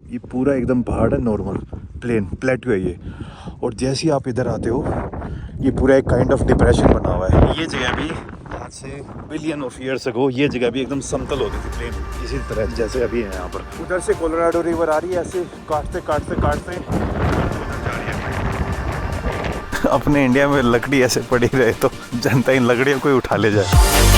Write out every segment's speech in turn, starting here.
ये पूरा एकदम पहाड़ है, नॉर्मल प्लेन प्लेट्यू है ये। और जैसे ही आप इधर आते हो ये पूरा एक काइंड ऑफ डिप्रेशन बना हुआ है। ये जगह भी आज से बिलियन ऑफ ईयर्स अगो ये जगह भी एकदम समतल होती थी, प्लेन इसी तरह जैसे अभी है यहाँ पर। उधर से कोलोराडो रिवर आ रही है, ऐसे काटते काटते काटते अपने इंडिया में लकड़ी ऐसे पड़ी रहे तो जनता इन लकड़ियों को ही उठा ले जाए।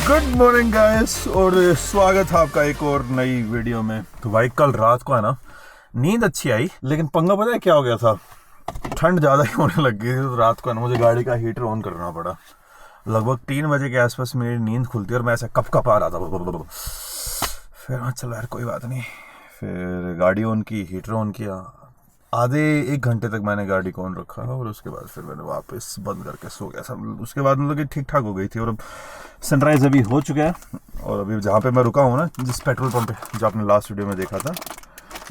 गुड मॉर्निंग गाइस, और स्वागत है आपका एक और नई वीडियो में। तो भाई कल रात को है ना नींद अच्छी आई, लेकिन पंगा पता है क्या हो गया था, ठंड ज़्यादा ही होने लग गई थी। तो रात को है ना मुझे गाड़ी का हीटर ऑन करना पड़ा। लगभग 3 बजे के आसपास मेरी नींद खुलती है और मैं ऐसा कप आ रहा था। फिर हाँ चलो यार कोई बात नहीं, फिर गाड़ी ऑन की, हीटर ऑन किया। आधे 1 घंटे तक मैंने गाड़ी को ऑन रखा और उसके बाद फिर मैंने वापस बंद करके सो गया सब। उसके बाद मतलब कि ठीक ठाक हो गई थी। और अब सनराइज़ अभी हो चुका है। और अभी जहाँ पे मैं रुका हूँ ना, जिस पेट्रोल पंप पे जो आपने लास्ट वीडियो में देखा था,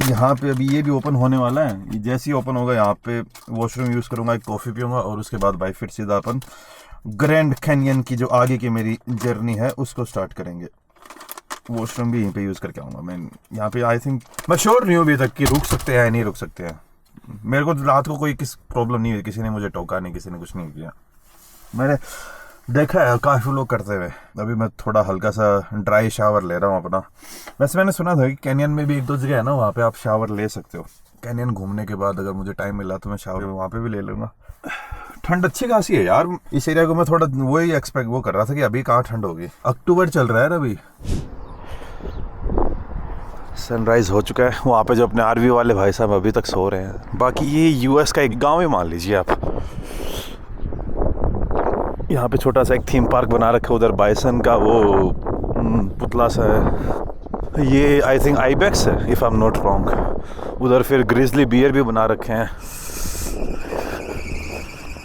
यहाँ पे अभी ये भी ओपन होने वाला है। जैसे ही ओपन होगा यहाँ पे वॉशरूम यूज़ करूँगा, एक कॉफ़ी पीऊँगा और उसके बाद भाई फिर सीधा अपन ग्रैंड कैनियन की जो आगे की मेरी जर्नी है उसको स्टार्ट करेंगे। वॉशरूम भी यहीं पे यूज़ करके आऊँगा मैं। यहाँ पे आई थिंक मैं श्योर नहीं हूँ अभी तक कि रुक सकते हैं या नहीं रुक सकते हैं। मेरे को रात को कोई प्रॉब्लम नहीं हुई, किसी ने मुझे टोका नहीं, किसी ने कुछ नहीं किया। मैंने देखा है काफ़ी लोग करते हुए। अभी मैं थोड़ा हल्का सा ड्राई शावर ले रहा हूँ अपना। वैसे मैंने सुना था कि कैनियन में भी 1-2 जगह है ना वहाँ पे आप शावर ले सकते हो। कैनियन घूमने के बाद अगर मुझे टाइम मिला तो मैं शावर वहाँ पे भी ले लूँगा। ठंड अच्छी खासी है यार इस एरिया को। मैं थोड़ा वही एक्सपेक्ट कर रहा था कि अभी कहाँ ठंड होगी। अक्टूबर चल रहा है अभी। सनराइज़ हो चुका है। वहाँ पे जो अपने आरवी वाले भाई साहब अभी तक सो रहे हैं। बाकी ये यूएस का एक गांव ही मान लीजिए आप। यहाँ पे छोटा सा एक थीम पार्क बना रखा है। उधर बाइसन का वो पुतला सा है। ये आई थिंक आईबेक्स है if I am not wrong. उधर फिर ग्रिजली बियर भी बना रखे हैं।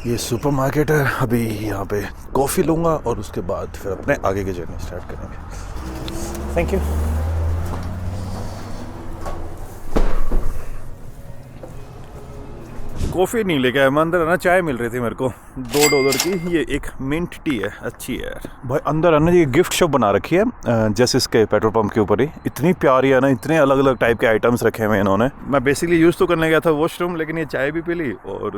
ये सुपरमार्केट है। अभी यहाँ पे कॉफ़ी लूँगा और उसके बाद फिर अपने आगे की जर्नी स्टार्ट करेंगे। Thank you. कॉफ़ी नहीं लेके आया मैं, अंदर है ना चाय मिल रही थी मेरे को $2 की। ये एक मिंट टी है, अच्छी है यार। भाई अंदर है ना ये गिफ्ट शॉप बना रखी है जैसे इसके पेट्रोल पंप के ऊपर ही। इतनी प्यारी है ना, इतने अलग अलग टाइप के आइटम्स रखे हुए इन्होंने। मैं बेसिकली यूज़ तो करने गया था वॉशरूम, लेकिन ये चाय भी पी ली और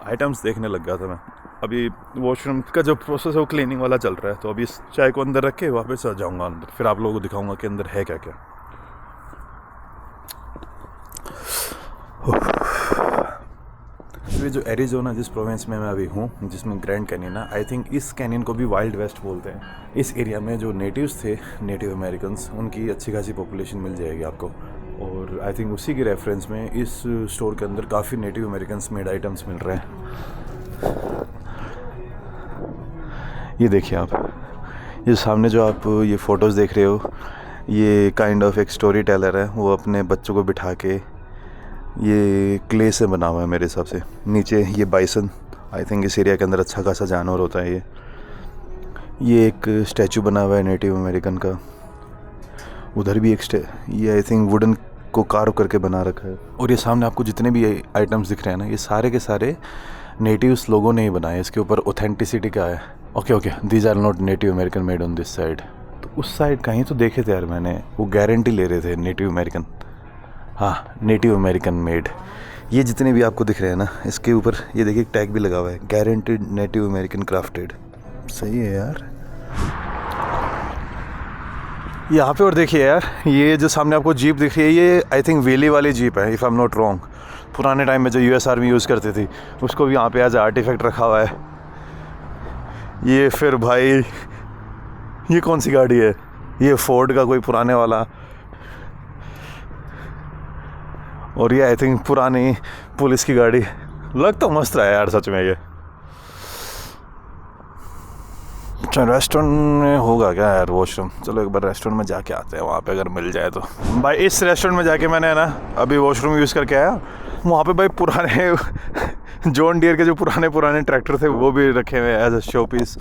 आइटम्स देखने लग गया था मैं। अभी वॉशरूम का जो प्रोसेस है वो क्लीनिंग वाला चल रहा है। तो अभी इस चाय को अंदर रख के वापस आ जाऊँगा अंदर, फिर आप लोगों को दिखाऊँगा कि अंदर है क्या क्या। ये जो एरिज़ोना जिस प्रोविंस में मैं अभी हूँ, जिसमें ग्रैंड कैनियन है, आई थिंक इस कैनियन को भी वाइल्ड वेस्ट बोलते हैं। इस एरिया में जो नेटिव्स थे, नेटिव अमेरिकन्स, उनकी अच्छी खासी पॉपुलेशन मिल जाएगी आपको। और आई थिंक उसी के रेफरेंस में इस स्टोर के अंदर काफ़ी नेटिव अमेरिकन्स मेड आइटम्स मिल रहे हैं। ये देखिए आप, ये सामने जो आप ये फ़ोटोज़ देख रहे हो, ये काइंड ऑफ एक स्टोरी टेलर है। वो अपने बच्चों को बिठा के, ये क्ले से बना हुआ है मेरे हिसाब से। नीचे ये बाइसन, आई थिंक इस एरिया के अंदर अच्छा खासा जानवर होता है ये एक स्टैचू बना हुआ है नेटिव अमेरिकन का। उधर भी एक ये आई थिंक वुडन को कार्व करके बना रखा है। और ये सामने आपको जितने भी आइटम्स दिख रहे हैं ना, ये सारे के सारे नेटिव्स लोगों ने ही बनाए। इसके ऊपर ऑथेंटिसिटी का है। Okay these are not native American made on this side. तो उस साइड कहीं तो देखे थे यार मैंने, वो गारंटी ले रहे थे नेटिव अमेरिकन। हाँ, नेटिव अमेरिकन मेड। ये जितने भी आपको दिख रहे हैं ना, इसके ऊपर ये देखिए टैग भी लगा हुआ है, गारंटीड नेटिव अमेरिकन क्राफ्टेड। सही है यार यहाँ पे। और देखिए यार, ये जो सामने आपको जीप दिख रही है, ये आई थिंक वेली वाली जीप है if I am not wrong. पुराने टाइम में जो यूएस आर्मी यूज़ करती थी, उसको भी यहाँ पे एज आर्टिफैक्ट रखा हुआ है। ये फिर भाई ये कौन सी गाड़ी है? ये फोर्ड का कोई पुराने वाला। और ये आई थिंक पुरानी पुलिस की गाड़ी। लग तो मस्त रहा है यार सच में ये। अच्छा रेस्टोरेंट में होगा क्या यार वॉशरूम? चलो एक बार रेस्टोरेंट में जाके आते हैं, वहाँ पे अगर मिल जाए तो। भाई इस रेस्टोरेंट में जाके मैंने ना अभी वॉशरूम यूज़ करके आया। वहाँ पे भाई पुराने जॉन डियर के जो पुराने ट्रैक्टर थे वो भी रखे हुए एज अ शो पीस।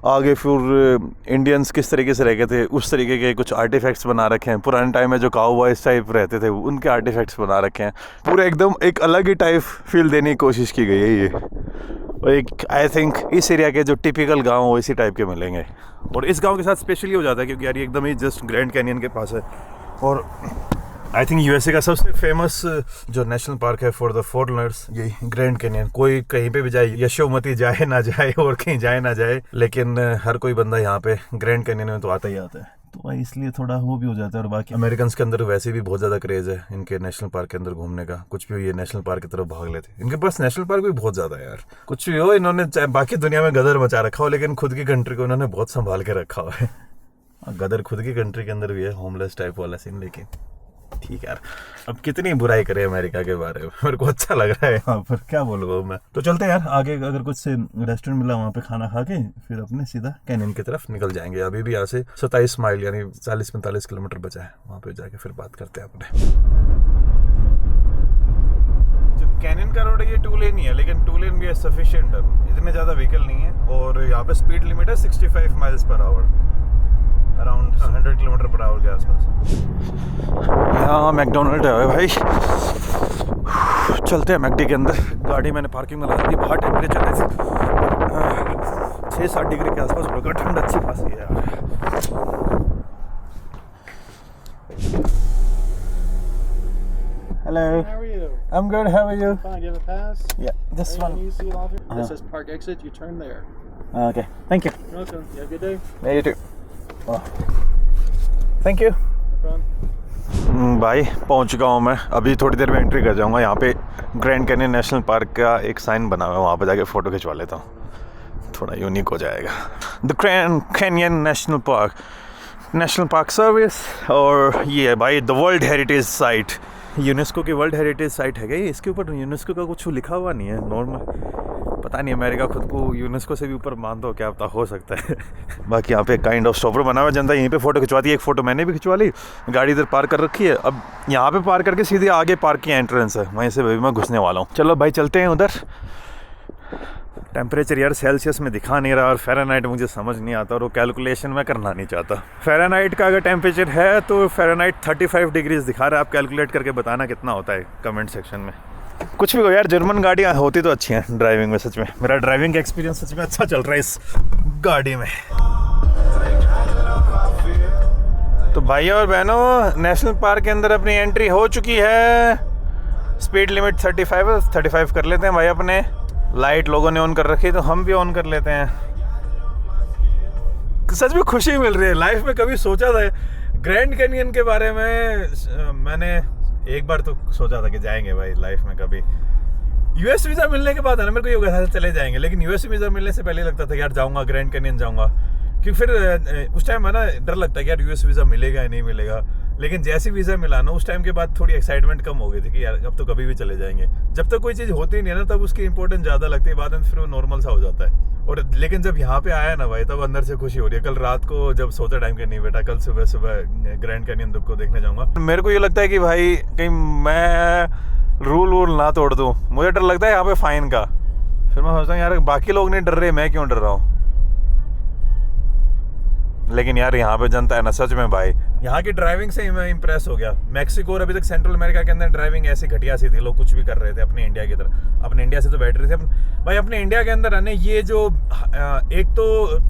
आगे फिर इंडियंस किस तरीके से रह गए थे उस तरीके के कुछ आर्टिफैक्ट्स बना रखे हैं। पुराने टाइम में जो काउबॉयज टाइप रहते थे उनके आर्टिफैक्ट्स बना रखे हैं। पूरा एकदम एक अलग ही टाइप फील देने की कोशिश की गई है ये। एक आई थिंक इस एरिया के जो टिपिकल गांव हो इसी टाइप के मिलेंगे। और इस गांव के साथ स्पेशली हो जाता है क्योंकि यार ये एकदम ही जस्ट ग्रैंड कैनियन के पास है। और आई थिंक यूएसए का सबसे फेमस जो नेशनल पार्क है फॉर द फॉरेनर्स यही ग्रैंड कैनियन। कोई कहीं पे भी जाए, यशोमती जाए ना जाए और कहीं जाए ना जाए, लेकिन हर कोई बंदा यहाँ पे ग्रैंड कैनियन में तो आता ही आता है। तो भाई इसलिए थोड़ा वो भी हो जाता है। और बाकी अमेरिकन के अंदर वैसे भी बहुत ज़्यादा क्रेज़ है इनके नेशनल पार्क के अंदर घूमने का। कुछ भी हो ये नेशनल पार्क की तरफ भाग लेते हैं। इनके पास नेशनल पार्क भी बहुत ज़्यादा है यार। कुछ भी हो इन्होंने चाहे बाकी दुनिया में गदर मचा रखा हो, लेकिन खुद की कंट्री को इन्होंने बहुत संभाल के रखा हुआ है। गदर खुद की कंट्री के अंदर भी है, होमलेस टाइप वाला सीन। लेकिन ठीक है यार, अब कितनी बुराई करे अमेरिका के बारे में, मेरे को अच्छा लग रहा है यहाँ पर, क्या बोलूँ मैं। तो चलते हैं यार आगे, अगर कुछ से रेस्टोरेंट मिला वहाँ पे खाना खा के फिर अपने सीधा कैनियन की तरफ निकल जाएंगे। अभी भी यहाँ से 27 माइल यानी 40-45 किलोमीटर बचा है। वहाँ पे जाके फिर बात करते हैं अपने। जो कैनियन का रोड है ये 2 लेन ही है, लेकिन 2 लेन भी है सफिशिएंट। इतने ज़्यादा व्हीकल नहीं है। और यहाँ पे स्पीड लिमिट है 65 miles per hour, around 100 kilometre per hour के आसपास। यहाँ मैकडोनल्ड है भाई, चलते हैं मैकडी के अंदर। गाड़ी मैंने पार्किंग में लगा दी। बाहर टेम्परेचर है 6-7 डिग्री के आसपास होगा, ठंड अच्छी खासी है यार। Hello. How are you? I'm good. How are you? Fine. Do you have a pass? Yeah, this Anyone one. you see laundry? This is park exit. You turn there. Okay. Thank you. You're welcome. You have a good day. You too. Oh. Thank you. No problem. भाई पहुंच चुका हूँ मैं। अभी थोड़ी देर में entry कर जाऊँगा। यहाँ पे ग्रैंड कैनियन नेशनल पार्क का एक साइन बना हुआ है, वहाँ पे जाके फ़ोटो खिंचवा लेता हूँ, थोड़ा यूनिक हो जाएगा। The Grand canyon national park service. और ये है भाई the world heritage site, UNESCO की वर्ल्ड हेरिटेज साइट है क्या ये? इसके ऊपर यूनेस्को का कुछ लिखा हुआ नहीं है नॉर्मल, पता नहीं अमेरिका खुद को यूनेस्को से भी ऊपर मानता हो क्या पता, हो सकता है। बाकी यहाँ पे काइंड ऑफ स्टॉपर बना हुआ है, जनता यहीं पे फ़ोटो खिंचवाती है। एक फ़ोटो मैंने भी खिंचवा ली। गाड़ी इधर पार्क कर रखी है। अब यहाँ पे पार्क करके सीधे आगे पार्क की एंट्रेंस है, वहीं से भी मैं घुसने वाला हूँ। चलो भाई चलते हैं उधर। टेम्परेचर यार सेल्सियस में दिखा नहीं रहा और फ़ारेनहाइट मुझे समझ नहीं आता और वो कैलकुलेशन मैं करना नहीं चाहता। फ़ारेनहाइट का अगर टेम्परेचर है तो फ़ारेनहाइट 35 डिग्रीज दिखा रहा है। आप कैलकुलेट करके बताना कितना होता है कमेंट सेक्शन में। कुछ भी हो यार, जर्मन गाड़ियाँ होती तो अच्छी हैं ड्राइविंग में। सच में मेरा ड्राइविंग का एक्सपीरियंस सच में अच्छा चल रहा है इस गाड़ी में। तो भाइयों और बहनों, नेशनल पार्क के अंदर अपनी एंट्री हो चुकी है। स्पीड लिमिट 35 कर लेते हैं भाई अपने। लाइट लोगों ने ऑन कर रखी है तो हम भी ऑन कर लेते हैं। सच में खुशी मिल रही है। लाइफ में कभी सोचा था ग्रैंड कैनियन के बारे में, मैंने एक बार तो सोचा था कि जाएंगे भाई लाइफ में कभी। यूएस वीज़ा मिलने के बाद है ना मेरे को ये था चले जाएंगे, लेकिन यूएस वीज़ा मिलने से पहले लगता था यार जाऊँगा ग्रैंड कैनियन जाऊँगा, क्योंकि फिर उस टाइम है ना डर लगता है कि यार यूएस वीज़ा मिलेगा या नहीं मिलेगा। लेकिन जैसे वीज़ा मिला ना उस टाइम के बाद थोड़ी एक्साइटमेंट कम हो गई थी कि यार अब तो कभी भी चले जाएंगे। जब तक कोई चीज़ होती नहीं है ना तब उसकी इंपॉर्टेंस ज़्यादा लगती है, बाद में फिर वो नॉर्मल सा हो जाता है। और लेकिन जब यहाँ पे आया ना भाई तब अंदर से खुशी हो रही है। कल रात को जब सोते टाइम के नहीं बेटा कल सुबह ग्रैंड कैनियन को देखने जाऊँगा। मेरे को ये लगता है कि भाई कहीं मैं रूल ना तोड़ दूँ। मुझे डर लगता है यहाँ पे फाइन का। फिर मैं सोचता हूँ यार बाकी लोग नहीं डर रहे, मैं क्यों डर रहा हूँ। लेकिन यार यहाँ पे जनता है ना सच में भाई, यहाँ की ड्राइविंग से ही मैं इंप्रेस हो गया। मैक्सिको और अभी तक सेंट्रल अमेरिका के अंदर ड्राइविंग ऐसी घटिया सी थी, लोग कुछ भी कर रहे थे अपने इंडिया की तरह। अपने इंडिया से तो बैठ रहे थे भाई। अपने इंडिया के अंदर आने ये जो एक तो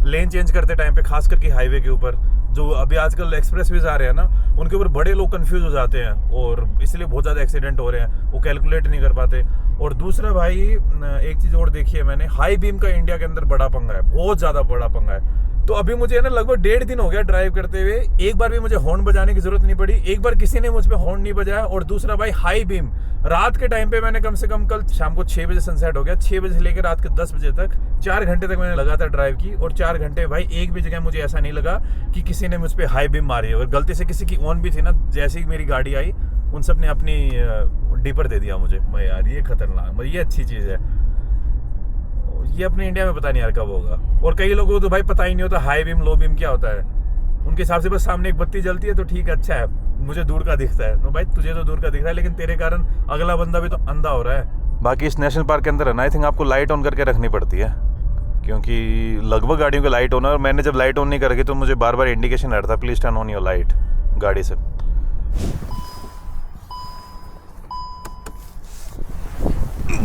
लेन चेंज करते टाइम पे खास करके हाईवे के ऊपर जो अभी आजकल एक्सप्रेस वेज आ रहे हैं ना उनके ऊपर बड़े लोग कंफ्यूज हो जाते हैं और इसलिए बहुत ज़्यादा एक्सीडेंट हो रहे हैं, वो कैलकुलेट नहीं कर पाते। और दूसरा भाई एक चीज़ और देखी है मैंने, हाई बीम का इंडिया के अंदर बड़ा पंगा है, बहुत ज़्यादा बड़ा पंगा है। तो अभी मुझे ना लगभग 1.5 दिन हो गया ड्राइव करते हुए, एक बार भी मुझे हॉर्न बजाने की जरूरत नहीं पड़ी, एक बार किसी ने मुझ पे हॉर्न नहीं बजाया। और दूसरा भाई हाई बीम रात के टाइम पे मैंने कम से कम कल शाम को 6 बजे सनसेट हो गया, 6 बजे से लेकर रात के 10 बजे तक 4 घंटे तक मैंने लगातार ड्राइव की। और 4 घंटे भाई एक भी जगह मुझे ऐसा नहीं लगा कि किसी ने मुझ पर हाई बीम मारी है। और गलती से किसी की ऑन भी थी ना, जैसे ही मेरी गाड़ी आई उन सब ने अपनी डीपर दे दिया मुझे। भाई यार ये खतरनाक, ये अच्छी चीज़ है, ये अपने इंडिया में पता नहीं यार कब होगा। और कई लोगों को तो भाई पता ही नहीं होता हाई बीम लो बीम क्या होता है। उनके हिसाब से बस सामने एक बत्ती जलती है तो ठीक है, अच्छा है, मुझे दूर का दिखता है। नो भाई तुझे तो दूर का दिख रहा है, लेकिन तेरे कारण अगला बंदा भी तो अंधा हो रहा है। बाकी इस नेशनल पार्क के अंदर है ना आई थिंक आपको लाइट ऑन करके रखनी पड़ती है, क्योंकि लगभग गाड़ियों की लाइट ऑन है। और मैंने जब लाइट ऑन नहीं कर रखी तो मुझे बार बार इंडिकेशन आ रहा था please turn on your light गाड़ी से।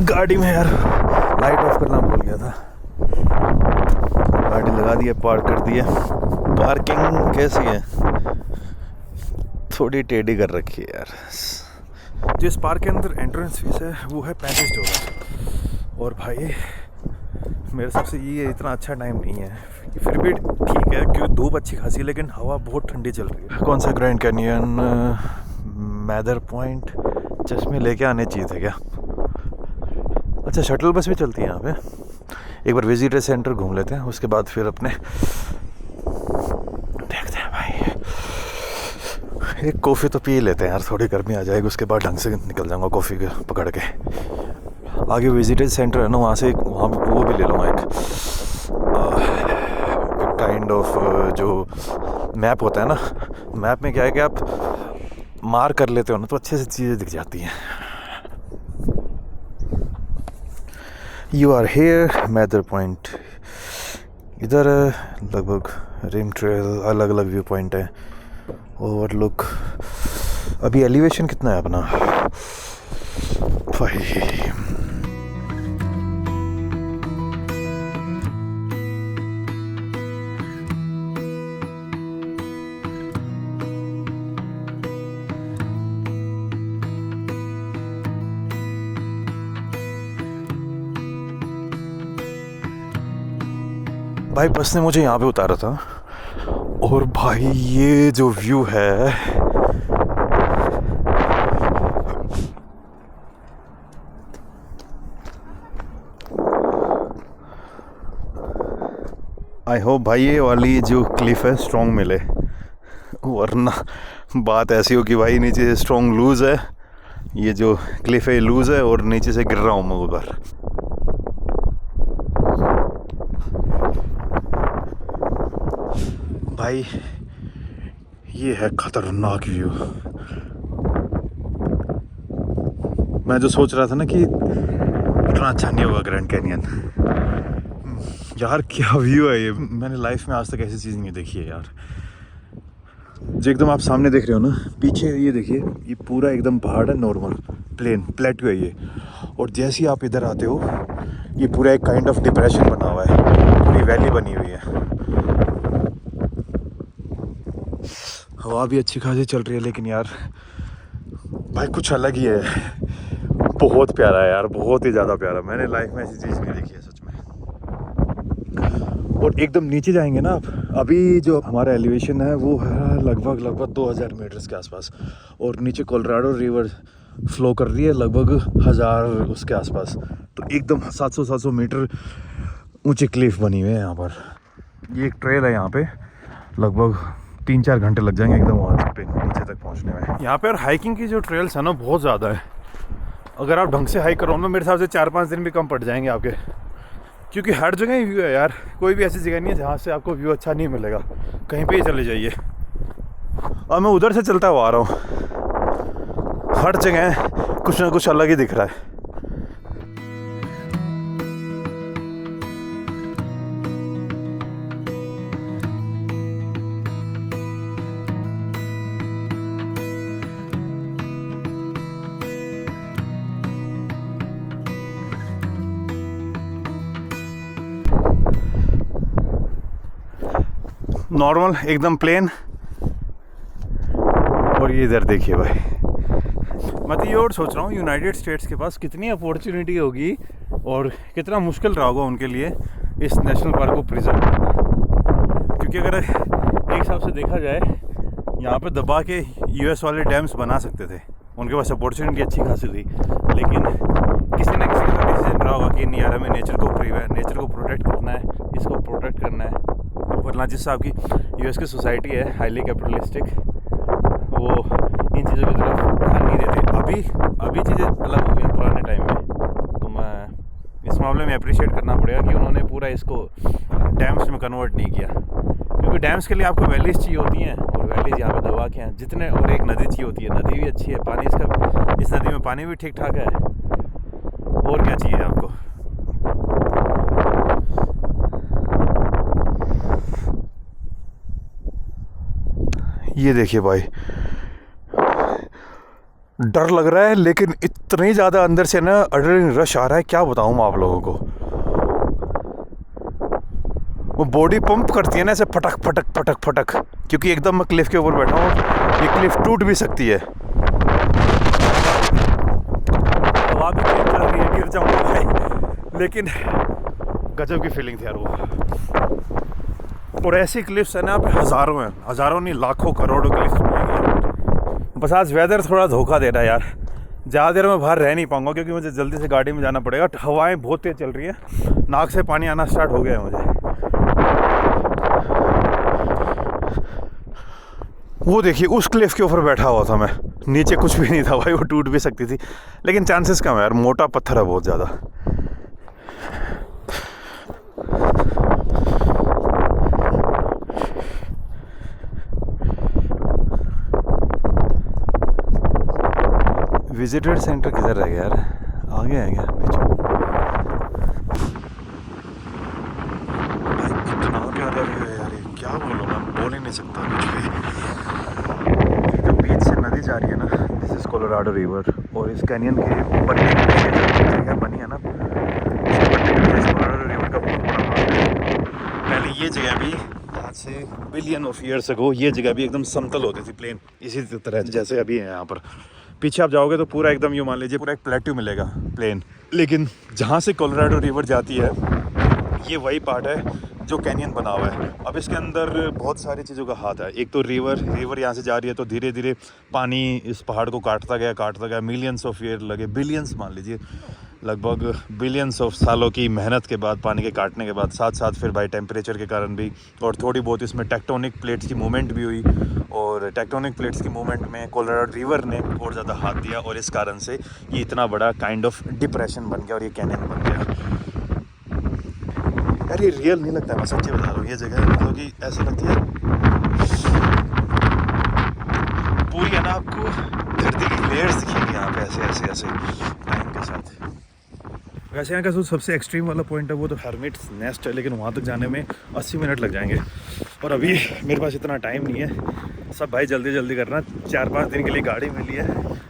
गाड़ी में यार लाइट ऑफ करना भूल गया था। गाड़ी लगा दी है, पार्क कर दी है। पार्किंग कैसी है? थोड़ी टेढ़ी कर रखी है यार। जिस पार्क के अंदर एंट्रेंस फीस है वो है $35। और भाई मेरे हिसाब से ये इतना अच्छा टाइम नहीं है, फिर भी ठीक है क्योंकि धूप अच्छी खासी है, लेकिन हवा बहुत ठंडी चल रही है। कौन सा ग्रैंड कैनियन, मैदर पॉइंट, चश्मे लेके आने चाहिए थे क्या? अच्छा, शटल बस भी चलती है यहाँ पे। एक बार विजिटर सेंटर घूम लेते हैं, उसके बाद फिर अपने देखते हैं भाई। एक कॉफ़ी तो पी लेते हैं यार, थोड़ी गर्मी आ जाएगी, उसके बाद ढंग से निकल जाऊँगा कॉफ़ी पकड़ के। आगे विजिटर सेंटर है ना, वहाँ से वहाँ वो भी ले लूँगा एक काइंड ऑफ जो मैप होता है ना। मैप में क्या है कि आप मार कर लेते हो ना तो अच्छे से चीज़ें दिख जाती हैं। You are here Mather point. इधर लगभग रिम ट्रेल, अलग अलग व्यू पॉइंट है। ओवरलुक। अभी एलिवेशन कितना है अपना भाई? भाई बस ने मुझे यहाँ पे उतारा था, और भाई ये जो व्यू है, आई होप भाई ये वाली जो क्लिफ है स्ट्रॉन्ग मिले, वरना बात ऐसी हो कि भाई नीचे से स्ट्रॉन्ग लूज है, ये जो क्लिफ है लूज है और नीचे से गिर रहा हूँ मैं ऊपर। भाई ये है खतरनाक व्यू। मैं जो सोच रहा था ना कि इतना अच्छा नहीं होगा ग्रैंड कैनियन, यार क्या व्यू है ये। मैंने लाइफ में आज तक ऐसी चीज़ नहीं देखी है यार। जो एकदम आप सामने देख रहे हो ना, पीछे ये देखिए, ये पूरा एकदम पहाड़ है, नॉर्मल प्लेन प्लेट्यू है ये। और जैसे ही आप इधर आते हो, ये पूरा एक काइंड ऑफ डिप्रेशन बना हुआ है, पूरी वैली बनी हुई है। हवा भी अच्छी खासी चल रही है, लेकिन यार भाई कुछ अलग ही है। बहुत प्यारा है यार, बहुत ही ज़्यादा प्यारा। मैंने लाइफ में ऐसी चीज़ नहीं देखी है सच में। और एकदम नीचे जाएंगे ना आप, अभी जो हमारा एलिवेशन है वो है लगभग 2000 मीटर्स के आसपास, और नीचे कोलोराडो रिवर फ्लो कर रही है लगभग 1000 उसके आसपास। तो एकदम 700 मीटर ऊंची क्लिफ बनी हुई है यहाँ पर। ये एक ट्रेल है, यहाँ पे लगभग 3-4 घंटे लग जाएंगे एकदम वहाँ पे नीचे तक पहुँचने में। यहाँ पे और हाइकिंग की जो ट्रेल्स है ना बहुत ज़्यादा है। अगर आप ढंग से हाइक करो ना, मेरे हिसाब से 4-5 दिन भी कम पड़ जाएंगे आपके, क्योंकि हर जगह ही व्यू है यार। कोई भी ऐसी जगह नहीं है जहाँ से आपको व्यू अच्छा नहीं मिलेगा, कहीं पे ही चले जाइए। और मैं उधर से चलता हुआ आ रहा हूँ, हर जगह कुछ ना कुछ अलग ही दिख रहा है। नॉर्मल एकदम प्लेन। और ये इधर देखिए भाई, मैं तो ये और सोच रहा हूँ यूनाइटेड स्टेट्स के पास कितनी अपॉर्चुनिटी होगी और कितना मुश्किल रहा होगा उनके लिए इस नेशनल पार्क को प्रिजर्व करना। क्योंकि अगर एक हिसाब से देखा जाए, यहाँ पे दबा के यूएस वाले डैम्स बना सकते थे, उनके पास अपॉर्चुनिटी अच्छी खासी थी, लेकिन किसी न किसी का डिसीजन रहा होगा कि नहीं यार, हमें नेचर को प्रोटेक्ट करना है, इसको प्रोटेक्ट करना है। वरना जिस हिसाब की यूएस की सोसाइटी है, हाईली कैपिटलिस्टिक, वो इन चीज़ों की तरफ ध्यान नहीं देते। अभी चीज़ें अलग हो गई हैं पुराने टाइम में। तो मैं इस मामले में अप्रिशिएट करना पड़ेगा कि उन्होंने पूरा इसको डैम्स में कन्वर्ट नहीं किया, क्योंकि डैम्स के लिए आपको वैलीज चाहिए होती हैं, और वैलीज यहाँ पे दबा के हैं जितने, और एक नदी चाहिए होती है, नदी भी अच्छी है, पानी इसका, इस नदी में पानी भी ठीक ठाक है, और क्या चाहिए आपको। ये देखिए भाई, डर लग रहा है, लेकिन इतनी ज़्यादा अंदर से ना एड्रेनलिन रश आ रहा है, क्या बताऊँ मैं आप लोगों को। वो बॉडी पंप करती है ना ऐसे फटक फटक फटक फटक, क्योंकि एकदम मैं क्लिफ के ऊपर बैठा हूँ, ये क्लिफ टूट भी सकती है। हवा भी तेज चल रही है, गिर जाऊंगा भाई, लेकिन गजब की फीलिंग थी यार वो। और ऐसी क्लिफ्स है ना यहाँ पे हज़ारों हैं, हज़ारों नहीं लाखों करोड़ों क्लिफ्स मिलेंगी। बस आज वेदर थोड़ा धोखा दे रहा है यार, ज़्यादा देर में बाहर रह नहीं पाऊंगा क्योंकि मुझे जल्दी से गाड़ी में जाना पड़ेगा। हवाएं बहुत तेज़ चल रही है, नाक से पानी आना स्टार्ट हो गया है मुझे। वो देखिए उस क्लिफ के ऊपर बैठा हुआ था मैं, नीचे कुछ भी नहीं था भाई, वो टूट भी सकती थी, लेकिन चांसेस कम है यार, मोटा पत्थर है बहुत ज़्यादा। विजिटर सेंटर किधर रह गया यार, आगे है क्या पीछे? भाई कितना प्यारा व्यू है यार, ये क्या बोलूँ मैं, बोल ही नहीं सकता कुछ भी। जो बीच से नदी जा रही है ना, दिस इज कोलोराडो रिवर, और इस कैनियन के बनने के पीछे जो जगह बनी है ना, इसके बनने के पीछे कोलोराडो रिवर का बहुत बड़ा हाथ है। पहले ये जगह भी आज से बिलियन ऑफ ईयर्स अगो ये जगह भी एकदम समतल होती थी, प्लेन इसी तरह जैसे अभी है यहाँ पर। पीछे आप जाओगे तो पूरा एकदम यूँ मान लीजिए पूरा एक प्लेट्यू मिलेगा प्लेन, लेकिन जहाँ से कोलोराडो रिवर जाती है ये वही पार्ट है जो कैनियन बना हुआ है। अब इसके अंदर बहुत सारी चीज़ों का हाथ है। एक तो रिवर यहाँ से जा रही है तो धीरे धीरे पानी इस पहाड़ को काटता गया, मिलियंस ऑफ ईयर लगे, बिलियंस मान लीजिए, लगभग बिलियंस ऑफ सालों की मेहनत के बाद, पानी के काटने के बाद, साथ साथ फिर बाई टेम्परेचर के कारण भी, और थोड़ी बहुत इसमें टेक्टोनिक प्लेट्स की मूवमेंट भी हुई, और टेक्टोनिक प्लेट्स की मूवमेंट में कोलोराडो रिवर ने और ज़्यादा हाथ दिया, और इस कारण से ये इतना बड़ा काइंड ऑफ डिप्रेशन बन गया और ये कैनियन बन गया। यार ये रियल नहीं लगता, मैं सच्ची बता रहा हूँ, ये जगह मतलब कि ऐसा लगती है पूरी है ना, आपको धरती की लेयर्स दिखेंगी यहाँ पे ऐसे ऐसे ऐसे टाइम के साथ। वैसे यहाँ का जो सबसे एक्सट्रीम वाला पॉइंट है वो तो हर्मिट्स नेस्ट है, लेकिन वहाँ तक जाने में 80 मिनट लग जाएंगे, और अभी मेरे पास इतना टाइम नहीं है। सब भाई जल्दी जल्दी करना, 4-5 दिन के लिए गाड़ी मिली है,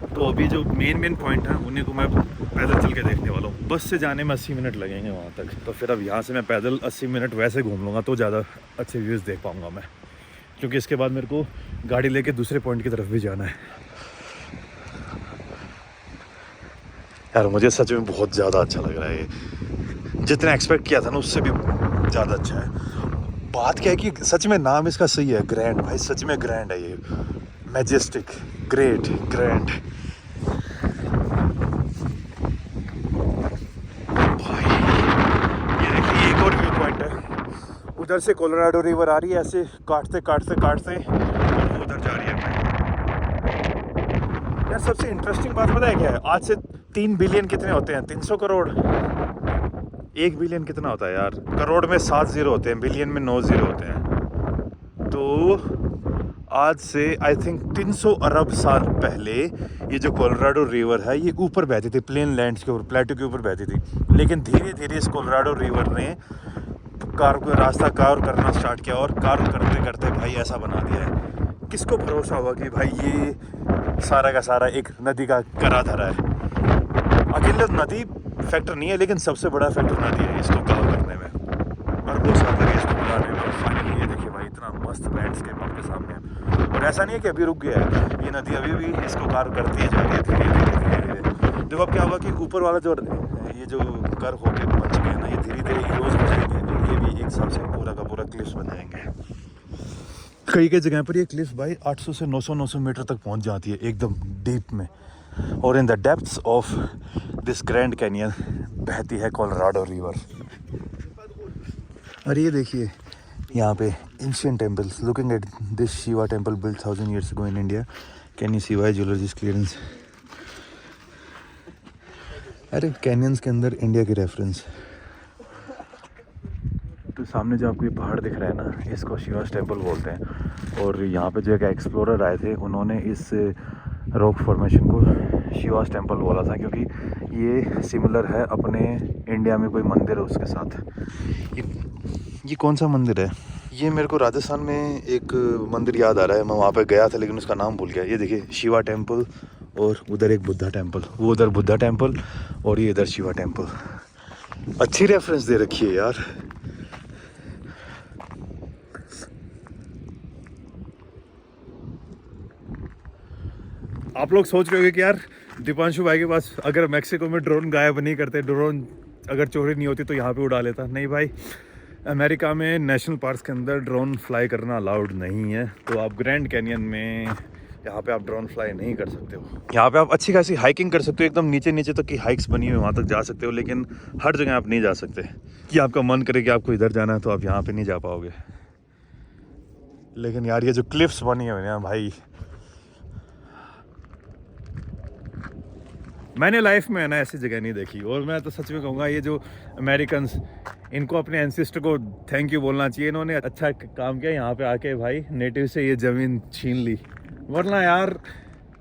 तो अभी जो मेन पॉइंट है उन्हीं को मैं पैदल चल के देखने वाला हूँ। बस से जाने में 80 मिनट लगेंगे वहाँ तक, तो फिर अब यहाँ से मैं पैदल 80 मिनट वैसे घूम लूँगा तो ज़्यादा अच्छे व्यूज़ देख पाऊँगा मैं, क्योंकि इसके बाद मेरे को गाड़ी लेके दूसरे पॉइंट की तरफ भी जाना है। यार मुझे सच में बहुत ज़्यादा अच्छा लग रहा है ये, जितना एक्सपेक्ट किया था ना उससे भी ज़्यादा अच्छा है। बात क्या है कि सच में नाम इसका सही है, ग्रैंड, भाई सच में ग्रैंड है ये, मैजेस्टिक, ग्रेट, ग्रैंड। भाई ये देखिए एक और व्यू पॉइंट है, उधर से कोलोराडो रिवर आ रही है ऐसे काटते काटते काटते, और उधर जा रही है। यार सबसे इंटरेस्टिंग बात पता है क्या है, आज से 3 बिलियन कितने होते हैं? 300 करोड़। 1 बिलियन कितना होता है यार? करोड़ में 7 जीरो होते हैं, बिलियन में 9 जीरो होते हैं। तो आज से आई थिंक 300 अरब साल पहले ये जो कोलोराडो रिवर है ये ऊपर बहती थी, प्लेन लैंड्स के ऊपर, प्लेटू के ऊपर बहती थी, लेकिन धीरे धीरे इस कोलोराडो रिवर ने रास्ता कार्व करना स्टार्ट किया, और कार्व करते करते भाई ऐसा बना दिया है। किसको भरोसा होगा कि भाई ये सारा का सारा एक नदी का करा धरा है। अकेले नदी फैक्टर नहीं है, लेकिन सबसे बड़ा फैक्टर नदी है इसको कार्व करने में, और बहुत साल लगे इसको बनाने में। फाइनली ये देखिए भाई इतना मस्त लैंडस्केप आपके सामने है, और ऐसा नहीं है कि अभी रुक गया है, ये नदी अभी भी इसको कार्व करती है जा रही है धीरे धीरे धीरे धीरे। देखो अब क्या होगा कि ऊपर वाला जो ये जो कर्व होके बन चुके हैं ना, ये धीरे धीरे इरोज हो जाएंगे, और ये भी एक हिसाब से पूरा का पूरा क्लिफ्स बन जाएंगे। कई जगह पर ये क्लिफ भाई 800 से 900 मीटर तक पहुंच जाती है एकदम डीप में, और in the depths of this Grand Canyon बहती है कोलोराडो रिवर। और ये देखिए यहाँ पे ancient temples, looking at this Shiva temple built 1000 years ago in India, can you see why jewellers clearance. अरे कैनियंस के अंदर इंडिया की रेफरेंस। तो सामने जो आपको ये पहाड़ दिख रहा है ना, इसको शिवास टेम्पल बोलते हैं, और यहाँ पे जो एक एक्सप्लोरर आए थे उन्होंने इस रॉक फॉर्मेशन को शिवास टेम्पल बोला था, क्योंकि ये सिमिलर है अपने इंडिया में कोई मंदिर है उसके साथ। ये कौन सा मंदिर है? ये मेरे को राजस्थान में एक मंदिर याद आ रहा है, मैं वहाँ पे गया था लेकिन उसका नाम भूल गया। ये देखिए शिवा टेम्पल, और उधर एक बुद्धा टेम्पल, वो उधर बुद्धा टेम्पल और ये इधर शिवा टेम्पल। अच्छी रेफरेंस दे रखी है यार। आप लोग सोच रहे होंगे कि यार दीपांशु भाई के पास अगर मैक्सिको में ड्रोन गायब नहीं करते, ड्रोन अगर चोरी नहीं होती तो यहाँ पे उड़ा लेता। नहीं भाई, अमेरिका में नेशनल पार्क्स के अंदर ड्रोन फ्लाई करना अलाउड नहीं है। तो आप ग्रैंड कैनियन में यहाँ पे आप ड्रोन फ्लाई नहीं कर सकते हो। यहाँ पे आप अच्छी खासी हाइकिंग कर सकते हो, एकदम नीचे नीचे तक की हाइक्स बनी हुई, वहाँ तक जा सकते हो, लेकिन हर जगह आप नहीं जा सकते। कि आपका मन करे कि आपको इधर जाना है तो आप यहाँ पे नहीं जा पाओगे। लेकिन यार ये जो क्लिफ्स बनी हुई हैं भाई, मैंने लाइफ में है ना ऐसी जगह नहीं देखी। और मैं तो सच में कहूँगा ये जो अमेरिकन्स, इनको अपने एंसेस्टर को थैंक यू बोलना चाहिए। इन्होंने अच्छा काम किया यहाँ पे आके भाई, नेटिव से ये ज़मीन छीन ली। वरना यार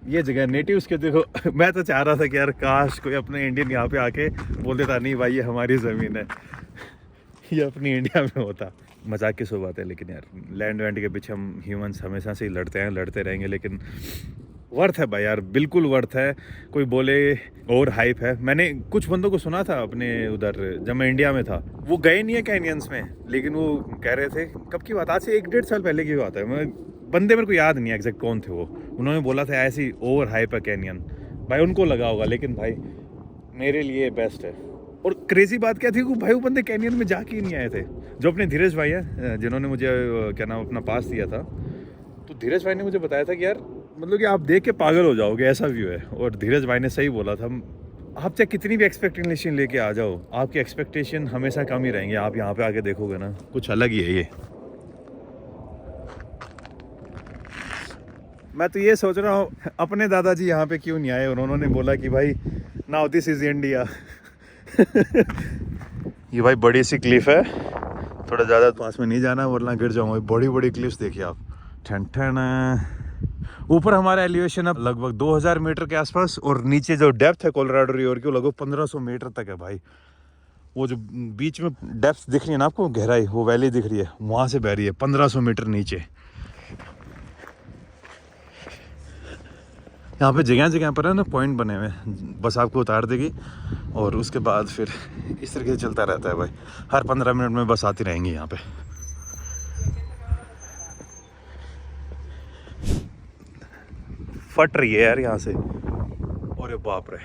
ये जगह नेटिव्स के देखो, मैं तो चाह रहा था कि यार काश कोई अपने इंडियन यहाँ पे आके बोल देता नहीं भाई ये हमारी ज़मीन है, ये अपनी इंडिया में होता। मजाक की सो बात है, लेकिन यार लैंड वैंड के पीछे हम ह्यूमंस हमेशा से ही लड़ते हैं, लड़ते रहेंगे। लेकिन वर्थ है भाई यार, बिल्कुल वर्थ है। कोई बोले और हाइप है, मैंने कुछ बंदों को सुना था अपने उधर जब मैं इंडिया में था, वो गए नहीं है कैनियंस में, लेकिन वो कह रहे थे, कब की बात, आज से 1-1.5 साल पहले की बात है, मैं बंदे मेरे को याद नहीं है एग्जैक्ट कौन थे वो, उन्होंने बोला था ऐसी ओवर हाइप है कैनियन। भाई उनको लगा होगा, लेकिन भाई मेरे लिए बेस्ट है। और क्रेजी बात क्या थी कि भाई वो बंदे कैनियन में जाके ही नहीं आए थे। जो अपने धीरज भाई है जिन्होंने मुझे क्या नाम अपना पास दिया था, तो धीरज भाई ने मुझे बताया था कि यार मतलब कि आप देख के पागल हो जाओगे, ऐसा व्यू है। और धीरज भाई ने सही बोला था, आप चाहे कितनी भी एक्सपेक्टेशन लेके आ जाओ, आपकी एक्सपेक्टेशन हमेशा कम ही रहेंगे। आप यहाँ पे आके देखोगे ना, कुछ अलग ही है ये। मैं तो ये सोच रहा हूँ अपने दादाजी यहाँ पे क्यों नहीं आए, और उन्होंने बोला कि भाई नाउ दिस इज इंडिया। ये भाई बड़ी सी क्लिफ है, थोड़ा ज़्यादा पास में नहीं जाना वरना गिर जाऊंगा। बड़ी बड़ी क्लिफ्स देखिए आप, ठन ठन। ऊपर हमारा एलिवेशन अब लगभग 2000 मीटर के आसपास, और नीचे जो डेप्थ है कोलोराडो रिवर की, लगभग 1500 मीटर तक है भाई। वो जो बीच में डेप्थ दिख रही है ना आपको, गहराई, वो वैली दिख रही है, वहाँ से बह रही है 1500 मीटर नीचे। यहाँ पे जगह जगह पर है ना पॉइंट बने हुए, बस आपको उतार देगी और उसके बाद फिर इस तरीके से चलता रहता है भाई। हर 15 मिनट में बस आती रहेंगी यहाँ पे। फट रही है यार यहाँ से, और बाप रे।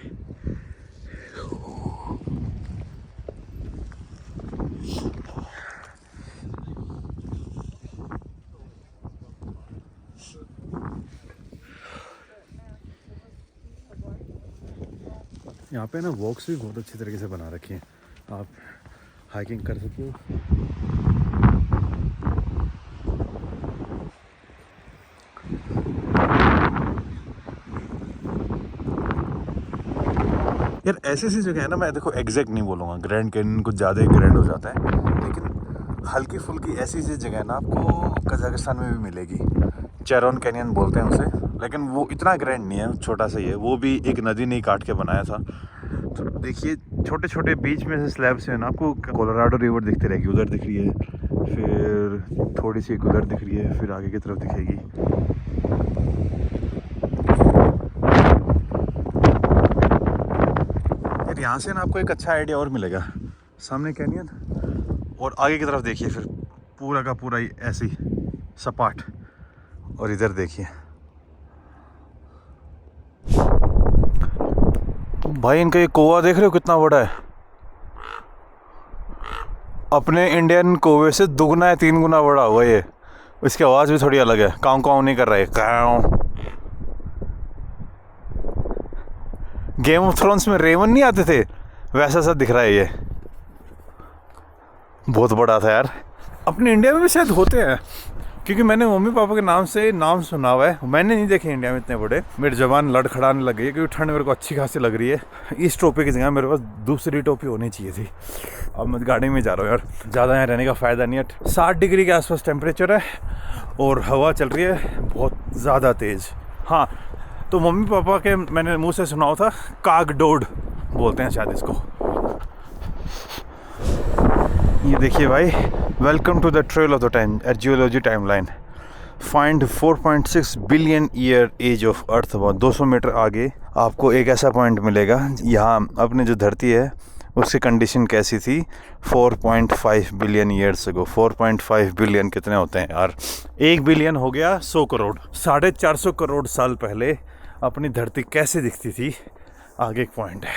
यहाँ पे ना वॉक्स भी बहुत अच्छी तरीके से बना रखी हैं, आप हाइकिंग कर सकते हो। यार ऐसी सी जगह है ना, मैं देखो एग्जैक्ट नहीं बोलूँगा, ग्रैंड कैनियन कुछ ज़्यादा ही ग्रैंड हो जाता है, लेकिन हल्की फुल्की ऐसी सी जगह है ना आपको कजाकिस्तान में भी मिलेगी। चेरोन कैनियन बोलते हैं उसे, लेकिन वो इतना ग्रैंड नहीं है, छोटा सा ही है। वो भी एक नदी ने काट के बनाया था। तो देखिए छोटे छोटे बीच में से स्लैब्स हैं ना, आपको कोलोराडो रिवर दिखती रहेगी, उधर दिख रही है, फिर थोड़ी सी उधर दिख रही है, फिर आगे की तरफ दिखेगी। यार यहाँ से ना आपको एक अच्छा आइडिया और मिलेगा। सामने कैनियन और आगे की तरफ देखिए, फिर पूरा का पूरा ही ऐसी सपाट, और इधर देखिए भाई, इनका ये कोवा देख रहे हो कितना बड़ा है। अपने इंडियन कोवे से 2 या 3 गुना बड़ा हुआ ये। इसकी आवाज़ भी थोड़ी अलग है, काँव काँव नहीं कर रहा है, काँव। गेम ऑफ थ्रोन्स में रेवन नहीं आते थे, वैसा सा दिख रहा है ये। बहुत बड़ा था यार। अपने इंडिया में भी शायद होते हैं, क्योंकि मैंने मम्मी पापा के नाम से नाम सुना हुआ है। मैंने नहीं देखे इंडिया में इतने बड़े। मेरी जबान लड़खड़ाने लग गई है, क्योंकि ठंड मेरे को अच्छी खासी लग रही है। इस टोपी की जगह मेरे पास दूसरी टोपी होनी चाहिए थी। अब मैं गाड़ी में जा रहा हूँ यार, ज़्यादा यहाँ रहने का फ़ायदा नहीं है। 60 डिग्री के आसपास टेम्परेचर है, और हवा चल रही है बहुत ज़्यादा तेज़। हाँ, तो मम्मी पापा के मैंने मुँह से सुना था, कागडोड बोलते हैं शायद इसको। ये देखिए भाई, welcome to the trail of the time at geology timeline. Find 4.6 billion year age of earth. 200 metre आगे आपको एक ऐसा पॉइंट मिलेगा, यहाँ अपनी जो धरती है उसकी कंडीशन कैसी थी 4.5 बिलियन ईयर्स अगो। 4.5 बिलियन कितने होते हैं यार? 1 बिलियन हो गया 100 करोड़। 450 करोड़ साल पहले अपनी धरती कैसे दिखती थी आगे एक पॉइंट है,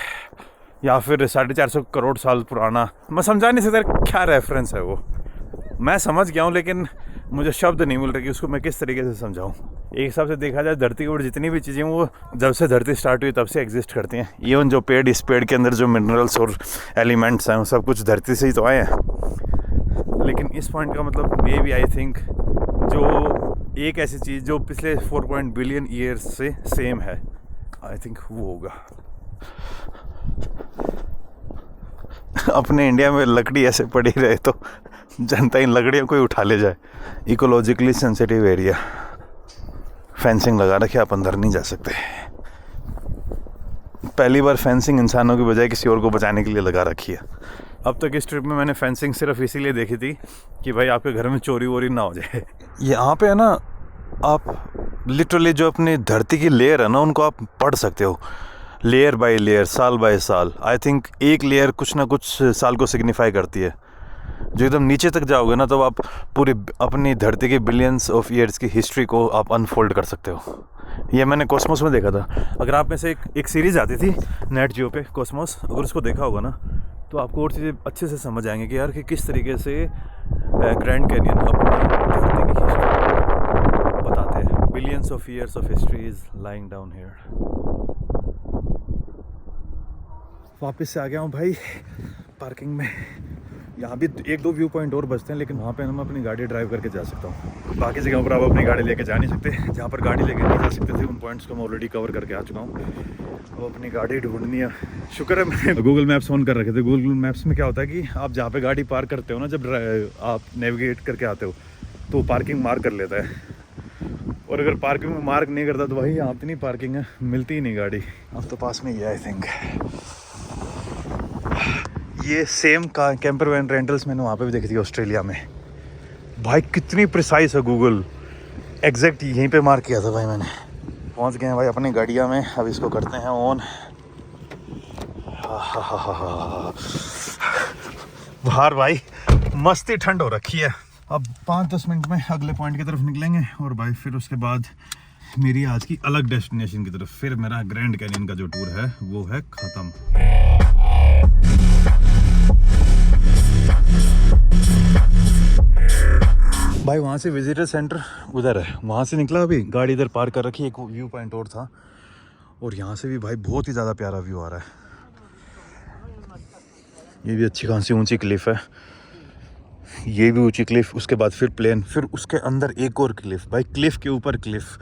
या फिर 450 करोड़ साल पुराना, मैं समझा नहीं सकता क्या रेफरेंस है वो। मैं समझ गया हूँ लेकिन मुझे शब्द नहीं मिल रहे कि उसको मैं किस तरीके से समझाऊँ। एक हिसाब से देखा जाए धरती के ऊपर जितनी भी चीज़ें वो जब से धरती स्टार्ट हुई तब से एग्जिस्ट करती हैं। इवन जो पेड़, इस पेड़ के अंदर जो मिनरल्स और एलिमेंट्स हैं वो सब कुछ धरती से ही तो आए हैं। लेकिन इस पॉइंट का मतलब मे बी आई थिंक जो एक ऐसी चीज़ जो पिछले 4 बिलियन ईयर्स से सेम है, आई थिंक वो होगा। अपने इंडिया में लकड़ी ऐसे पड़ी रहे तो जनता इन लकड़ियों को ही उठा ले जाए। इकोलॉजिकली सेंसिटिव एरिया, फेंसिंग लगा रखे, आप अंदर नहीं जा सकते। पहली बार फेंसिंग इंसानों की बजाय किसी और को बचाने के लिए लगा रखी है। अब तक इस ट्रिप में मैंने फेंसिंग सिर्फ इसीलिए देखी थी कि भाई आपके घर में चोरी वोरी ना हो जाए। यहाँ पे है ना, आप लिटरली जो अपनी धरती की लेयर है ना उनको आप पढ़ सकते हो, लेयर बाय लेयर, साल बाय साल। आई थिंक एक लेयर कुछ ना कुछ साल को सिग्निफाई करती है। जो एकदम नीचे तक जाओगे ना तो आप पूरी अपनी धरती के बिलियंस ऑफ ईयर्स की हिस्ट्री को आप अनफोल्ड कर सकते हो। ये मैंने कॉस्मोस में देखा था। अगर आप में से एक सीरीज़ आती थी नेट जियो पे, कॉस्मोस, अगर उसको देखा होगा ना तो आपको और चीज़ें अच्छे से समझ आएंगे कि यार कि किस तरीके से ग्रैंड कैनियन अपनी धरती की हिस्ट्री बताते हैं। Billions of years of history is lying down here. वापस से आ गया हूँ भाई पार्किंग में। यहाँ भी 1-2 व्यू पॉइंट और बचते हैं, लेकिन वहाँ पे मैं अपनी गाड़ी ड्राइव करके जा सकता हूँ। बाकी जगहों पर आप अपनी गाड़ी लेके जा नहीं सकते। जहाँ पर गाड़ी लेके नहीं जा सकते थे उन पॉइंट्स को मैं ऑलरेडी कवर करके आ चुका हूँ। अब अपनी गाड़ी ढूंढनी है। शुक्र है मैंने गूगल मैप्स ऑन कर रखे थे। गूगल मैप्स में क्या होता है कि आप जहाँ पे गाड़ी पार्क करते हो ना, जब आप नेविगेट करके आते हो तो पार्किंग मार्क कर लेता है। और अगर पार्किंग में मार्क नहीं करता तो भाई यहाँ इतनी पार्किंग है, मिलती ही नहीं गाड़ी। अब तो पास में ही है आई थिंक। ये सेम का कैंपर वैन रेंटल्स मैंने वहाँ पे भी देखी थी ऑस्ट्रेलिया में। भाई कितनी प्रिसाइज है गूगल, एग्जैक्ट यहीं पे मार्क किया था भाई मैंने। पहुँच गए हैं भाई अपनी गाड़ियाँ में। अब इसको करते हैं ऑन। बाहर भाई मस्ती ठंड हो रखी है। अब 5-10 मिनट में अगले पॉइंट की तरफ निकलेंगे और भाई फिर उसके बाद मेरी आज की अलग डेस्टिनेशन की तरफ। फिर मेरा ग्रैंड कैनियन का जो टूर है वो है ख़त्म। भाई वहाँ से विजिटर सेंटर उधर है, वहाँ से निकला, अभी गाड़ी इधर पार्क कर रखी। एक व्यू पॉइंट और था और यहाँ से भी भाई बहुत ही ज़्यादा प्यारा व्यू आ रहा है। ये भी अच्छी खासी ऊंची क्लिफ है, ये भी ऊंची क्लिफ, उसके बाद फिर प्लेन, फिर उसके अंदर एक और क्लिफ, भाई क्लिफ के ऊपर क्लिफ,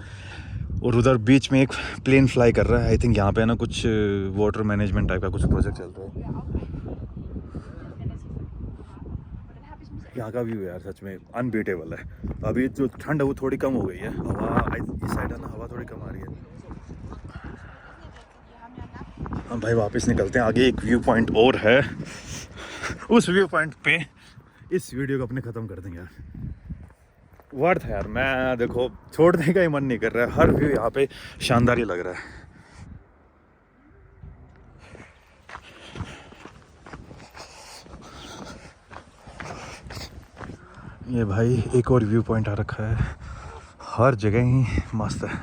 और उधर बीच में एक प्लेन फ्लाई कर रहा है। आई थिंक यहाँ पे ना कुछ वाटर मैनेजमेंट टाइप का कुछ प्रोजेक्ट चल रहा है। यहाँ का व्यू यार सच में अनबीटेबल है। अभी जो ठंड है वो थोड़ी कम हो गई है, हवा इस साइड है ना, हवा थोड़ी कम आ रही है। हम भाई वापस निकलते हैं। आगे एक व्यू पॉइंट और है, उस व्यू पॉइंट पे इस वीडियो को अपने ख़त्म कर देंगे यार। वर्थ है यार, मैं देखो छोड़ने का ही मन नहीं कर रहा है। हर व्यू यहाँ पे शानदार ही लग रहा है। ये भाई एक और व्यू पॉइंट आ रखा है, हर जगह ही मस्त है।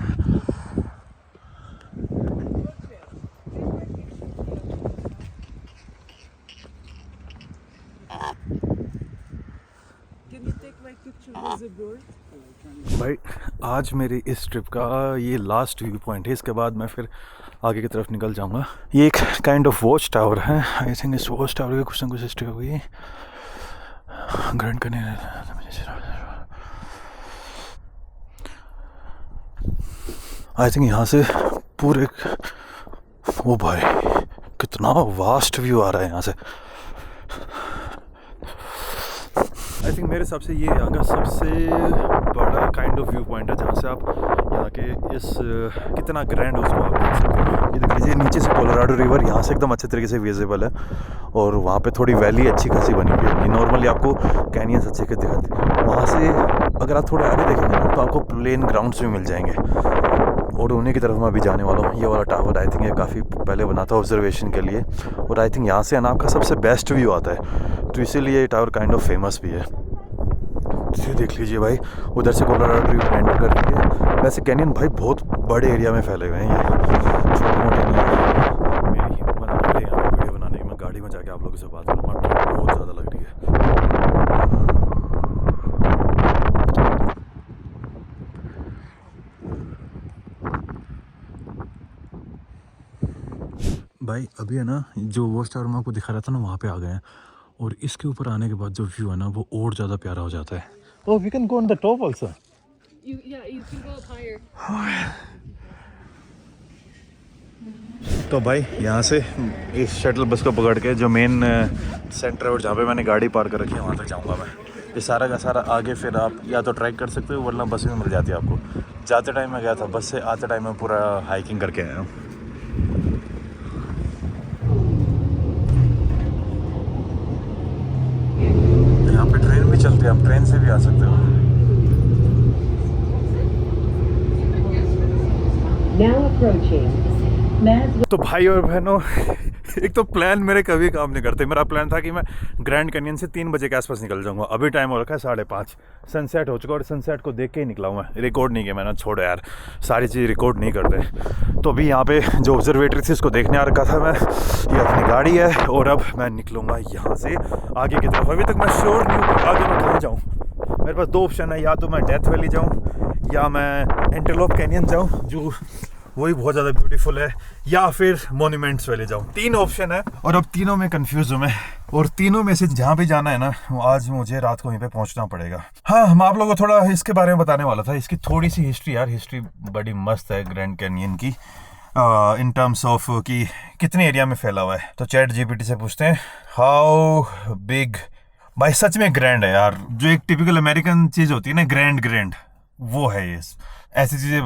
भाई आज मेरी इस ट्रिप का ये लास्ट व्यू पॉइंट है, इसके बाद मैं फिर आगे की तरफ निकल जाऊंगा। ये एक काइंड ऑफ वॉच टावर है। आई थिंक इस वॉच टावर की कुछ ना कुछ हिस्ट्री होगी। ग्रैंड कैनियन, आई थिंक यहाँ से पूरे, ओ भाई कितना वास्ट व्यू आ रहा है यहाँ से। आई थिंक मेरे हिसाब से ये यहाँ का सबसे बड़ा काइंड ऑफ व्यू पॉइंट है, जहाँ से आप यहाँ के इस कितना ग्रैंड है उसको आप देख सकते हो। ये देख लीजिए नीचे से कोलोराडो रिवर यहाँ से एकदम अच्छे तरीके से विजिबल है, और वहाँ पे थोड़ी वैली अच्छी खासी बनी हुई है। नॉर्मली आपको कैनियंस अच्छे के दिखाते हैं। वहाँ से अगर आप थोड़े आगे देखेंगे ना तो आपको प्लेन ग्राउंड्स भी मिल जाएंगे, और उन्हीं की तरफ मैं अभी जाने वाला हूँ। ये वाला टावर आई थिंक ये काफ़ी पहले बना था ऑब्जर्वेशन के लिए, और आई थिंक यहाँ से ना आपका सबसे बेस्ट व्यू आता है, तो इसीलिए ये टावर काइंड ऑफ फेमस भी है। ये देख लीजिए भाई, उधर से कोलोराडो रिवर एंटर कर रही है। वैसे कैनियन भाई बहुत बड़े एरिया में फैले हुए हैं, ये छोटे मोटे नहीं है। मेरी हिम्मत नहीं है यहाँ वीडियो बनाने की, मैं गाड़ी में जाके आप लोगों से बात करूँगा, ठंड बहुत ज़्यादा लग रही है। भाई अभी है ना, जो वॉच टावर में आपको दिखा रहा था ना, वहाँ पे आ गए हैं, और इसके ऊपर आने के बाद जो व्यू है ना वो और ज़्यादा प्यारा हो जाता है। Oh, we can go on the top also. You can go up higher. तो भाई यहाँ से इस शटल बस को पकड़ के जो मेन सेंटर रोड जहाँ पे मैंने गाड़ी पार्क कर रखी है वहाँ तक जाऊँगा मैं। ये सारा का सारा आगे फिर आप या तो ट्रैक कर सकते हो, वरना बस में मिल जाती है आपको। जाते टाइम मैं गया था बस से, आते टाइम मैं पूरा हाइकिंग करके आया हूँ। यहाँ पे ट्रेन भी चलती है, आप ट्रेन से भी आ सकते हो। Now approaching Mads. तो भाई और बहनों, एक तो प्लान मेरे कभी काम नहीं करते। मेरा प्लान था कि मैं ग्रैंड कैनियन से 3 बजे के आसपास निकल जाऊंगा। अभी टाइम हो रखा है 5:30, सनसेट हो चुका, और सनसेट को देख के ही निकला हूँ मैं। रिकॉर्ड नहीं किया मैंने, छोड़ो यार, सारी चीज़ रिकॉर्ड नहीं करते। तो अभी यहाँ पे जो ऑब्जर्वेटरी थी उसको देखने आ रखा था मैं। ये अपनी गाड़ी है और अब मैं निकलूँगा यहाँ से आगे की तरफ। अभी तक मैं श्योर नहीं हूँ आगे मैं कहाँ जाऊँ। मेरे पास 2 ऑप्शन है, या तो मैं डेथ वैली जाऊँ या मैं एंटेलोप कैनियन जाऊँ जो वही बहुत ज़्यादा ब्यूटीफुल है, या फिर मॉन्यूमेंट्स वैली जाऊँ। 3 ऑप्शन है और अब तीनों में कंफ्यूज हूँ मैं, और तीनों में से जहाँ भी जाना है ना आज मुझे रात को वहीं पे पहुँचना पड़ेगा। हाँ, मैं आप लोगों को थोड़ा इसके बारे में बताने वाला था, इसकी थोड़ी सी हिस्ट्री। यार हिस्ट्री बड़ी मस्त है ग्रैंड कैनियन की, इन टर्म्स ऑफ कि कितने एरिया में फैला हुआ है। तो चैट जीपीटी से पूछते हैं हाउ बिग। भाई सच में ग्रैंड है यार, जो एक टिपिकल अमेरिकन चीज़ होती है ना, ग्रैंड वो है ये। ऐसी चीज़ें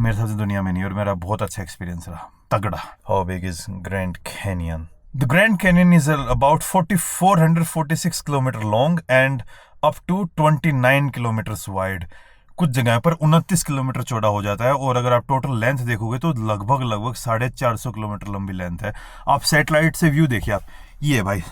मेरे हिसाब से दुनिया में नहीं, और मेरा बहुत अच्छा एक्सपीरियंस रहा, तगड़ा। How big is Grand Canyon? The Grand Canyon is about 446 kilometre long and up to 29 kilometres wide. कुछ जगह पर 29 किलोमीटर चौड़ा हो जाता है, और अगर आप टोटल लेंथ देखोगे तो लगभग 450 किलोमीटर लंबी लेंथ है। आप सैटेलाइट से व्यू देखिए, आप ये भाई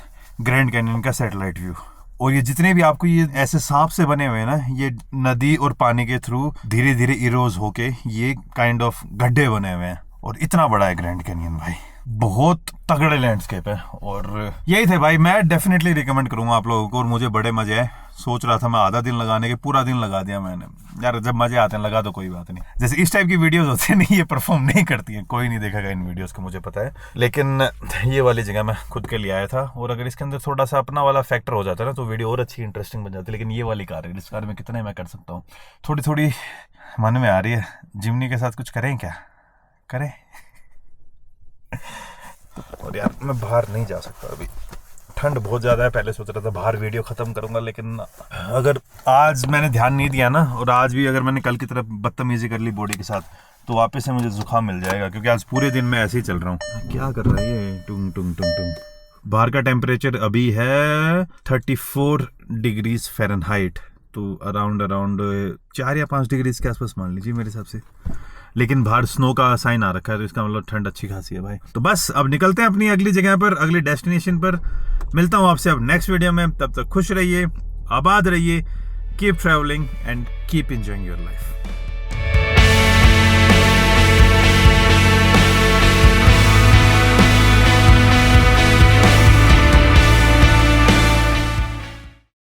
ग्रैंड कैनियन का सैटेलाइट व्यू। और ये जितने भी आपको ये ऐसे सांप से बने हुए हैं ना, ये नदी और पानी के थ्रू धीरे धीरे इरोज होके ये काइंड ऑफ गड्ढे बने हुए हैं, और इतना बड़ा है ग्रैंड कैनियन भाई। बहुत तगड़े लैंडस्केप है, और यही थे भाई। मैं डेफिनेटली रिकमेंड करूंगा आप लोगों को, और मुझे बड़े मजे आए। सोच रहा था मैं आधा दिन लगाने के, पूरा दिन लगा दिया मैंने। यार जब मजे आते हैं लगा दो, कोई बात नहीं। जैसे इस टाइप की वीडियोस होती है नहीं, ये परफॉर्म नहीं करती है, कोई नहीं देखेगा इन वीडियोस को, मुझे पता है। लेकिन ये वाली जगह मैं खुद के लिए आया था, और अगर इसके अंदर थोड़ा सा अपना वाला फैक्टर हो जाता है ना तो वीडियो और अच्छी इंटरेस्टिंग बन जाती है। लेकिन ये वाली कार है, इस कार में कितने मैं कर सकता हूँ। थोड़ी थोड़ी मन में आ रही है, जिमनी के साथ कुछ करें क्या, करें। और यार मैं बाहर नहीं जा सकता अभी, ठंड बहुत ज़्यादा है। पहले सोच रहा था बाहर वीडियो ख़त्म करूंगा, लेकिन अगर आज मैंने ध्यान नहीं दिया ना, और आज भी अगर मैंने कल की तरफ बदतमीजी कर ली बॉडी के साथ, तो वापस से मुझे जुकाम मिल जाएगा, क्योंकि आज पूरे दिन मैं ऐसे ही चल रहा हूँ। क्या कर रहा है ये, टुंग टुंग टुंग टुंग। बाहर का टेम्परेचर अभी है 34 डिग्रीज फ़ारेनहाइट, तो अराउंड 4 या 5 डिग्रीज के आसपास मान लीजिए मेरे हिसाब से। लेकिन बाहर स्नो का साइन आ रखा है, तो इसका मतलब ठंड अच्छी खासी है भाई। तो बस अब निकलते हैं अपनी अगली जगह पर, अगली डेस्टिनेशन पर। मिलता हूँ आपसे अब नेक्स्ट वीडियो में। तब तक खुश रहिए, आबाद रहिए, keep travelling and keep enjoying your life.